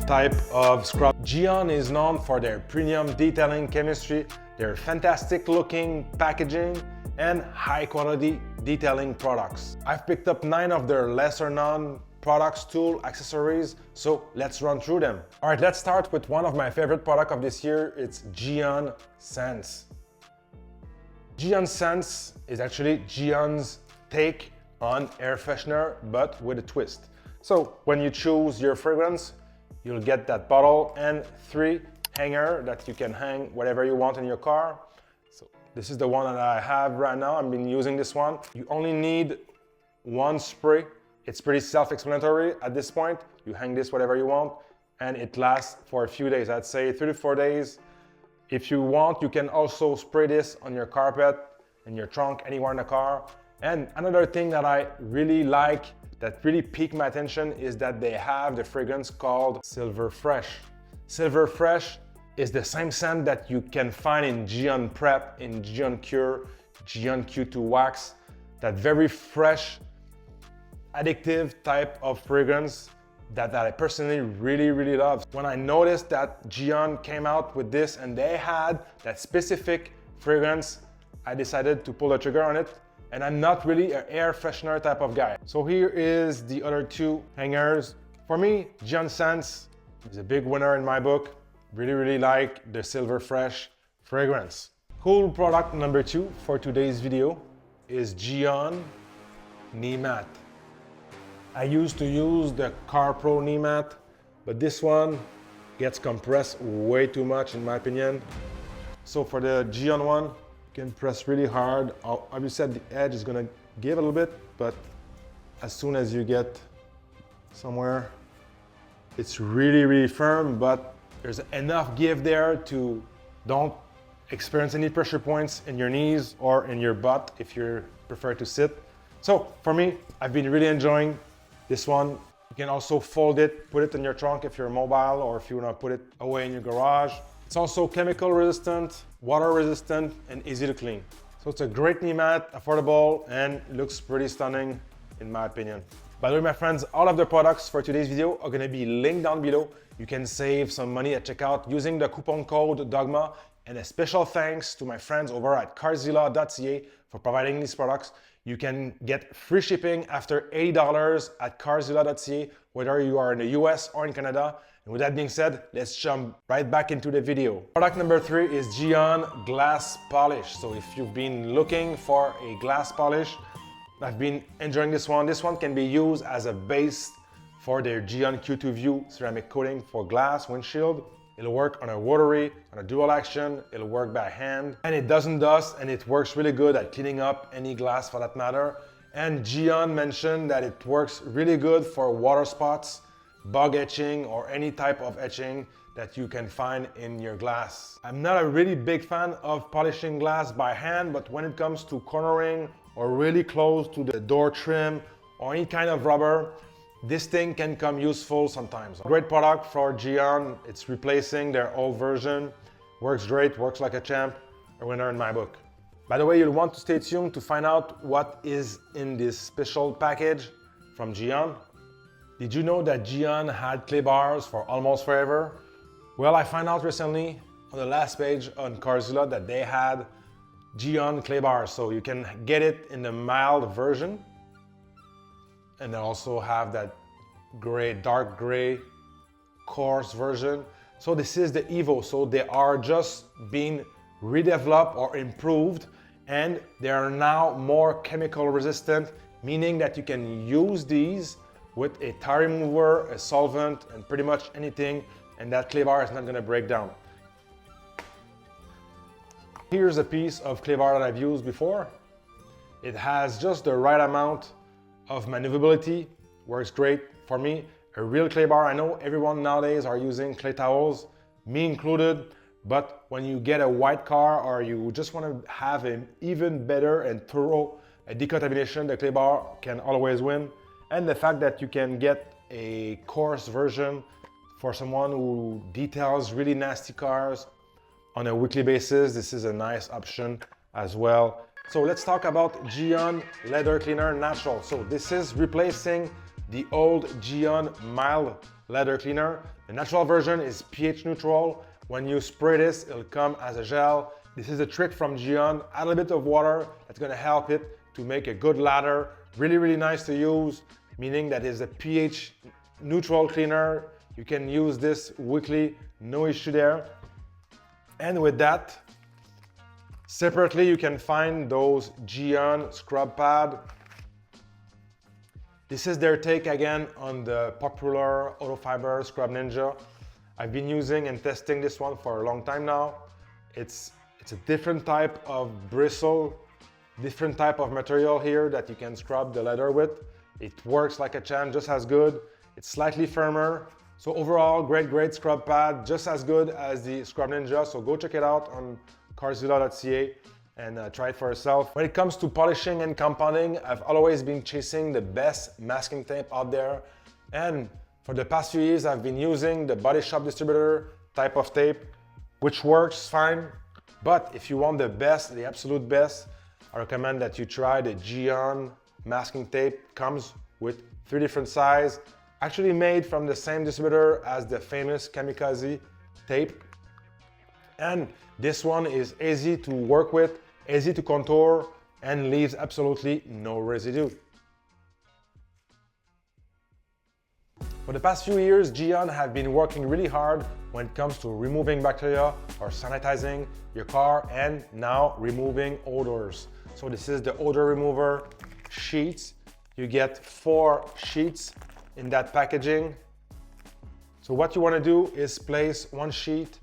type of scrub. Geon is known for their premium detailing chemistry, their fantastic looking packaging, and high quality detailing products. I've picked up 9 of their lesser known products, tools, accessories, so let's run through them. All right, let's start with one of my favorite products of this year. It's Gian Sense. Gian Sense is actually Geon's take on air freshener, but with a twist. So when you choose your fragrance, you'll get that bottle and 3 hangers that you can hang whatever you want in your car. So this is the one that I have right now. I've been using this one. You only need 1 spray. It's pretty self-explanatory at this point. You hang this whatever you want, and it lasts for a few days. I'd say 3 to 4 days. If you want, you can also spray this on your carpet, in your trunk, anywhere in the car. And another thing that I really like, that really piqued my attention, is that they have the fragrance called Silver Fresh. Silver Fresh is the same scent that you can find in Geon Prep, in Geon Cure, Geon Q2 Wax. That very fresh, addictive type of fragrance that I personally really love. When I noticed that Geon came out with this and they had that specific fragrance, I decided to pull the trigger on it. And I'm not really an air freshener type of guy. So here is the other 2 hangers. For me, Gian Sense is a big winner in my book. Really like the Silver Fresh fragrance. Cool product number 2 for today's video is Gian Kneemat. I used to use the Car Pro Kneemat, but this one gets compressed way too much in my opinion. So for the Geon one, you can press really hard. Obviously the edge is gonna give a little bit, but as soon as you get somewhere, it's really firm, but there's enough give there to don't experience any pressure points in your knees or in your butt if you prefer to sit. So for me, I've been really enjoying this one. You can also fold it, put it in your trunk if you're mobile, or if you want to put it away in your garage. It's also chemical resistant, water resistant, and easy to clean. So it's a great Kneemat, affordable, and looks pretty stunning in my opinion. By the way, my friends, all of the products for today's video are going to be linked down below. You can save some money at checkout using the coupon code Dogma. And a special thanks to my friends over at carzilla.ca for providing these products. You can get free shipping after $80 at carzilla.ca, whether you are in the US or in Canada. And with that being said, let's jump right back into the video. Product number 3 is Geon Glass Polish. So if you've been looking for a glass polish, I've been enjoying this one. This one can be used as a base for their Geon Q2 View ceramic coating for glass windshield. It'll work on a rotary, on a dual action, it'll work by hand, and it doesn't dust, and it works really good at cleaning up any glass for that matter. And Geon mentioned that it works really good for water spots, bug etching, or any type of etching that you can find in your glass. I'm not a really big fan of polishing glass by hand, but when it comes to cornering or really close to the door trim or any kind of rubber, this thing can come useful sometimes. Great product for Geon. It's replacing their old version. Works great, works like a champ. A winner in my book. By the way, you'll want to stay tuned to find out what is in this special package from Geon. Did you know that Geon had clay bars for almost forever? Well, I found out recently on the last page on Carzilla that they had Geon clay bars. So you can get it in the mild version. And they also have that gray, dark gray, coarse version. So this is the Evo. So they are just being redeveloped or improved, and they are now more chemical resistant, meaning that you can use these with a tire remover, a solvent, and pretty much anything, and that clay bar is not going to break down. Here's a piece of clay bar that I've used before. It has just the right amount of maneuverability, works great for me. A real clay bar. I know everyone nowadays are using clay towels, me included, but when you get a white car or you just want to have an even better and thorough decontamination, the clay bar can always win. And the fact that you can get a coarse version for someone who details really nasty cars on a weekly basis, this is a nice option as well. So let's talk about Geon Leather Cleaner Natural. So this is replacing the old Geon Mild leather cleaner. The natural version is pH neutral. When you spray this, it'll come as a gel. This is a trick from Geon. Add a little bit of water. That's gonna help it to make a good lather. Really, really nice to use, meaning that it's a pH neutral cleaner. You can use this weekly, no issue there. And with that, separately, you can find those Geon scrub pad. This is their take again on the popular Auto Fiber Scrub Ninja. I've been using and testing this one for a long time now. It's a different type of bristle, different type of material here that you can scrub the leather with. It works like a champ, just as good. It's slightly firmer. So overall, great scrub pad, just as good as the Scrub Ninja. So go check it out on carzilla.ca and try it for yourself. When it comes to polishing and compounding, I've always been chasing the best masking tape out there. And for the past few years, I've been using the Body Shop distributor type of tape, which works fine. But if you want the best, the absolute best, I recommend that you try the Geon masking tape. Comes with 3 different sizes, actually made from the same distributor as the famous Kamikaze tape. And this one is easy to work with, easy to contour, and leaves absolutely no residue. For the past few years, Geon have been working really hard when it comes to removing bacteria or sanitizing your car, and now removing odors. So this is the odor remover sheets. You get 4 sheets in that packaging. So what you want to do is place 1 sheet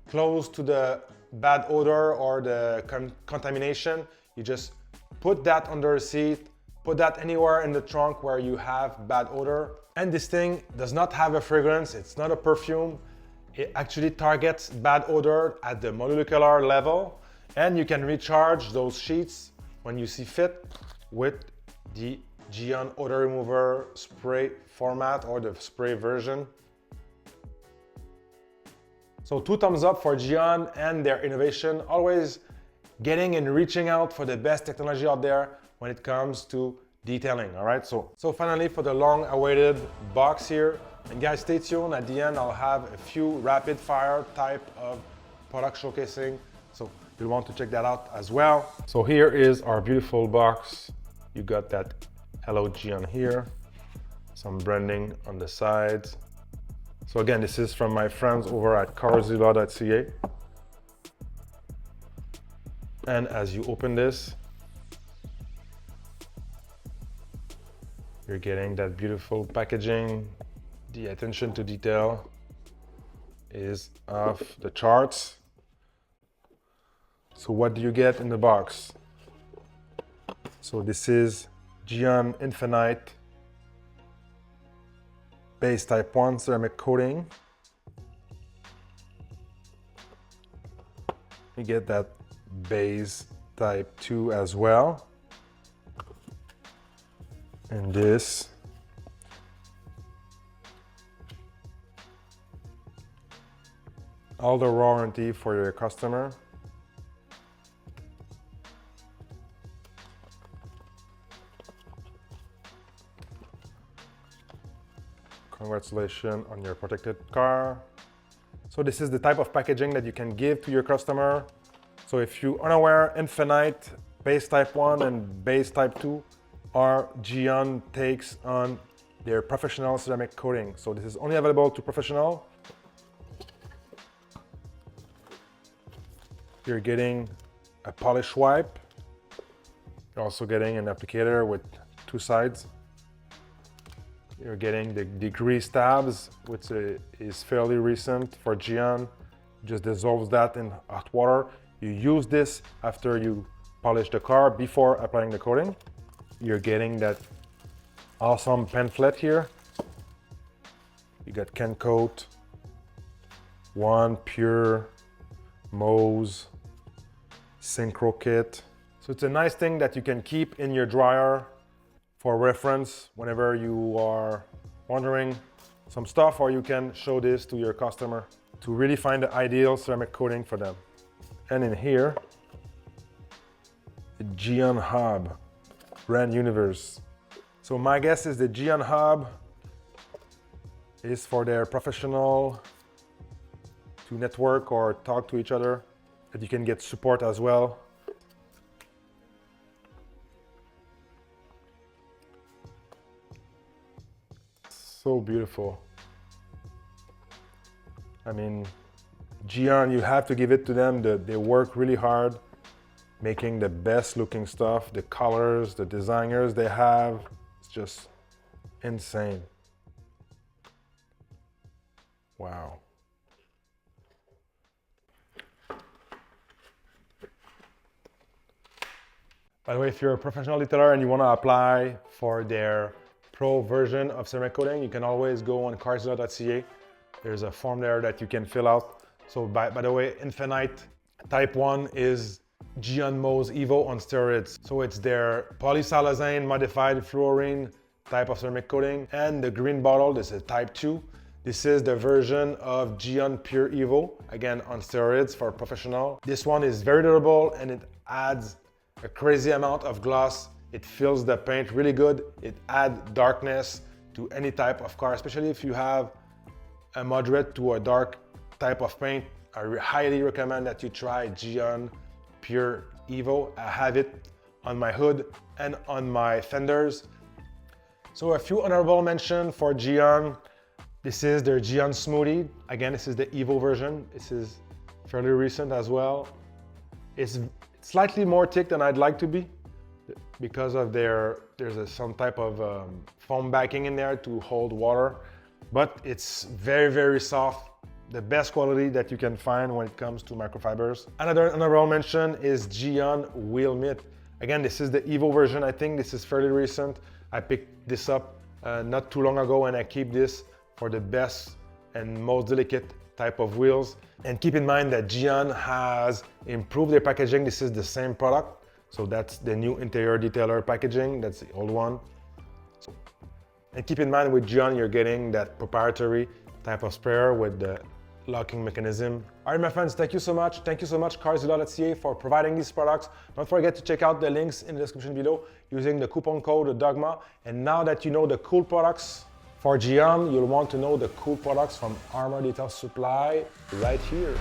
close to the bad odor or the contamination. You just put that under a seat, put that anywhere in the trunk where you have bad odor. And this thing does not have a fragrance, it's not a perfume. It actually targets bad odor at the molecular level, and you can recharge those sheets when you see fit with the Geon odor remover spray format or the spray version. So 2 thumbs up for Geon and their innovation, always getting and reaching out for the best technology out there when it comes to detailing. All right, so finally for the long awaited box here, and guys, stay tuned. At the end I'll have a few rapid fire type of product showcasing, so you'll want to check that out as well. So here is our beautiful box. You got that Hello Geon here, some branding on the sides. So again, this is from my friends over at carzilla.ca. And as you open this, you're getting that beautiful packaging. The attention to detail is off the charts. So what do you get in the box? So this is Geon Infinite Base Type 1 ceramic coating. You get that base Type 2 as well. And this all the warranty for your customer. Congratulations on your protected car. So this is the type of packaging that you can give to your customer. So if you're unaware, Infinite Base Type 1 and Base Type 2 are Geon takes on their professional ceramic coating. So this is only available to professional. You're getting a polish wipe. You're also getting an applicator with 2 sides. You're getting the degrease tabs, which is fairly recent for Geon. Just dissolves that in hot water. You use this after you polish the car before applying the coating. You're getting that awesome pamphlet here. You got Can Coat, 1 Pure, Mose, Synchro Kit. So it's a nice thing that you can keep in your dryer for reference whenever you are wondering some stuff, or you can show this to your customer to really find the ideal ceramic coating for them. And in here, the Geon Hub Brand Universe. So my guess is the Geon Hub is for their professional to network or talk to each other, that you can get support as well. So beautiful. I mean, Geon, you have to give it to them. They work really hard making the best looking stuff. The colors, the designers they have, it's just insane. Wow. By the way, if you're a professional detailer and you want to apply for their pro version of ceramic coating, you can always go on carzilla.ca. There's a form there that you can fill out. So by the way, Infinite Type 1 is Geon Mo's Evo on steroids. So it's their polysiloxane modified fluorine type of ceramic coating. And the green bottle, this is Type 2. This is the version of Geon Pure Evo, again on steroids for professional. This one is very durable and it adds a crazy amount of gloss. It fills the paint really good. It adds darkness to any type of car, especially if you have a moderate to a dark type of paint. I highly recommend that you try Geon Pure Evo. I have it on my hood and on my fenders. So a few honorable mention for Geon. This is their Geon Smoothie. Again, this is the Evo version. This is fairly recent as well. It's slightly more thick than I'd like to be because of there's some type of foam backing in there to hold water, but it's very, very soft. The best quality that you can find when it comes to microfibers. Another honorable mention is Geon Wheel Mitt. Again, this is the Evo version. I think this is fairly recent. I picked this up not too long ago and I keep this for the best and most delicate type of wheels. And keep in mind that Geon has improved their packaging. This is the same product. So that's the new interior detailer packaging. That's the old one. And keep in mind with Geon, you're getting that proprietary type of sprayer with the locking mechanism. All right, my friends, thank you so much. Thank you so much, carzilla.ca, for providing these products. Don't forget to check out the links in the description below using the coupon code Dogma. And now that you know the cool products for Geon, you'll want to know the cool products from Armor Detail Supply right here.